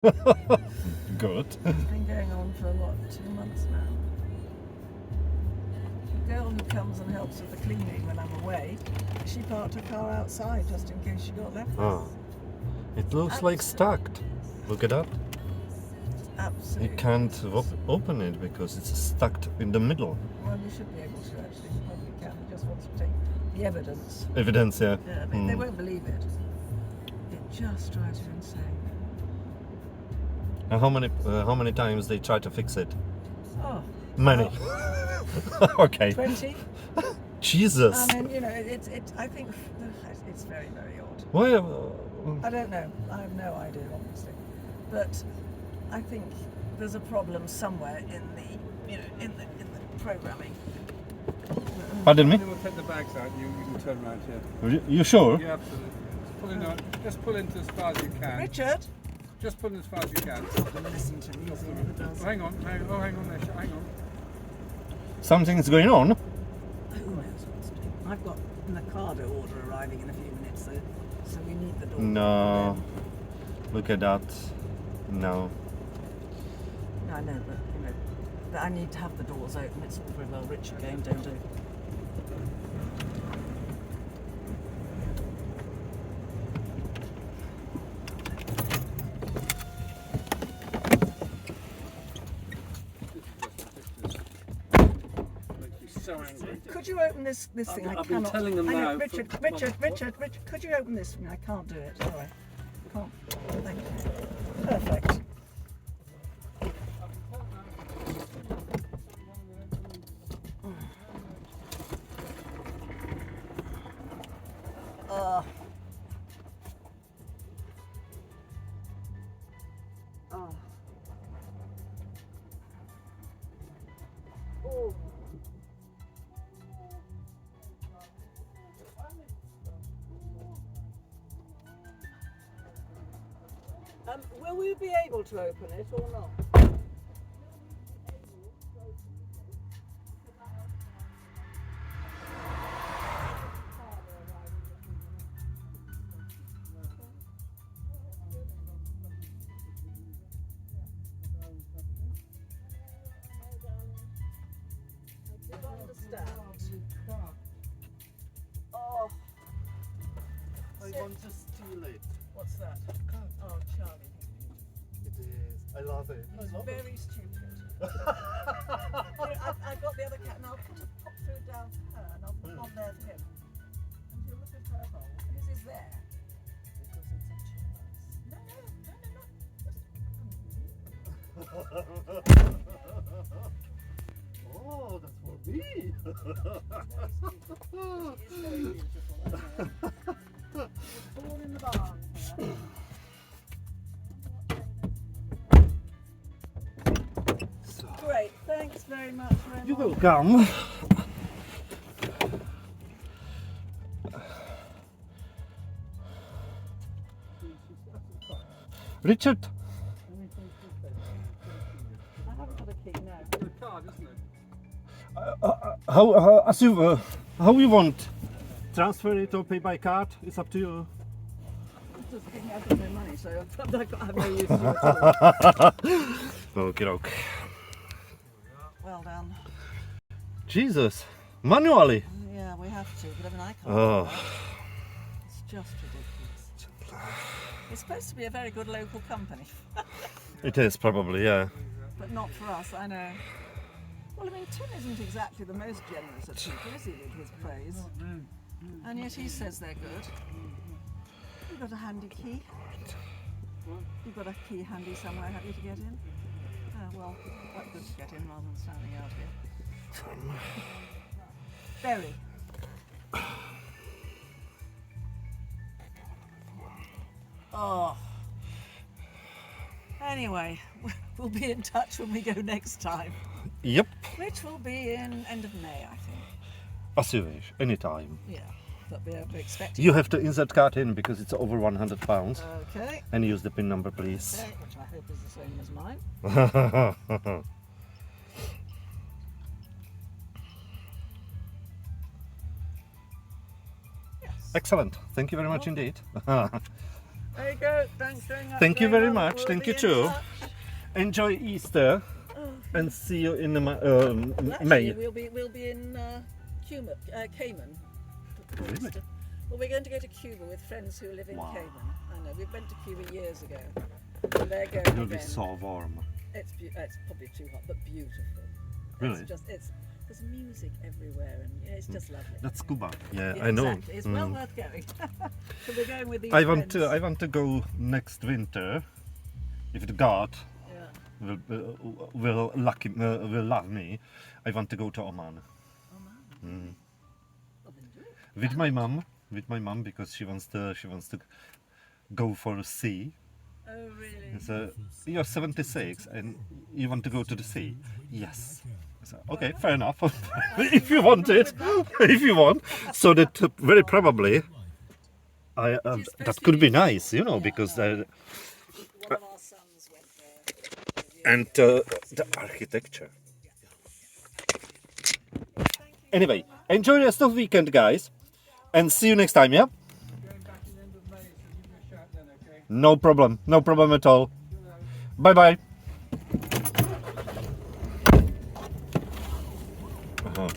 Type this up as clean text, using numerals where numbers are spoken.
Good. It's been going on for, 2 months now. The girl who comes and helps with the cleaning when I'm away, she parked her car outside just in case she got left. Oh. It looks like stuck. Look at that. Absolutely. You can't open it because it's stuck in the middle. Well, you should be able to actually. You probably can. He just wants to take the evidence. Evidence, yeah. Yeah, but they won't believe it. It just drives you insane. And how many times they try to fix it? Oh. Many. Okay. 20? Jesus. I mean, I think it's very, very odd. Why? I don't know. I have no idea, obviously. But I think there's a problem somewhere in the programming. Pardon me? We'll take the bags out and you can turn around here. You sure? Yeah, absolutely. Just pull into as far as you can. Richard? Just pull in as far as you can. I'm going to listen to me. Oh, hang on there, hang on. Something's going on? Who knows what's doing? I've got an Ocado order arriving in a few minutes, so we need the door. No. Look at that. No. I know, but I need to have the doors open. It's all very well Richard game, don't do. So angry. Could you open this thing? I've been telling them I know, now. Richard, could you open this thing? I can't do it. Sorry. Can't. Thank you. Perfect. Oh. Oh. Will we be able to open it or not? I do understand. Oh. I want to steal it. What's that? Oh, Charlie. It is. I love it. He's very stupid. I've got the other cat and I'll put a pop food down for her and I'll put one there for him. And she'll look at her bowl. His is there. Because it's a chance. No. Oh, that's for me. It's very beautiful. I know. It's all in the barn here. Great, thanks very much. You're welcome. Richard, I haven't got a key now. It's a card, isn't it? how you want? Transfer it or pay by card? It's up to you. It's just giving out of no money, so I have no use to it at all. Okay, okay. Well done. Jesus, manually. Yeah, we have to, but I mean, I can't. Oh. It's just ridiculous. It's supposed to be a very good local company, It is probably, yeah. but not for us, I know. Well, I mean, Tim isn't exactly the most generous of people, is he, with his praise? And yet he says they're good. You've got a handy key. You've got a key handy somewhere, have you, to get in? Oh, well, quite good to get in rather than standing out here. Very. Oh. Anyway, we'll be in touch when we go next time. Yep. Which will be in end of May, I think. As you wish, anytime. Yeah, but we're expecting. You have to insert card in because it's over £100. Okay. And use the PIN number, please. Okay, which I hope is the same as mine. Excellent. Thank you very much indeed. There you go. Thanks very much. Thank you very Graham. much. We'll Thank be you in too. touch. Enjoy Easter and see you in the Well, actually, May. we'll be in Cuba, Cayman. Really? Well, we're going to go to Cuba with friends who live in Wow. Cayman. I know, we went to Cuba years ago. And they're going It will be again. so warm. It's probably too hot, but beautiful. Really? There's music everywhere, and it's just lovely. That's Cuba. Yeah, Yeah, I know. Exactly. It's well worth going. So we're going with these I want friends. to go next winter, if the God Yeah. will love me. I want to go to Oman Oh man. Well, then do it. with my mom because she wants to go for the sea. Oh really? So you're 76 and you want to go to the sea? Yes. So, okay, fair enough. If you want it, if you want. So that very probably, that could be nice, you know, because One of our sons went there. and the architecture. Anyway, enjoy the rest of the weekend, guys, and see you next time. Yeah. Going back in the end of May, so give me a shout then, okay? No problem at all. Bye bye. Uh-huh.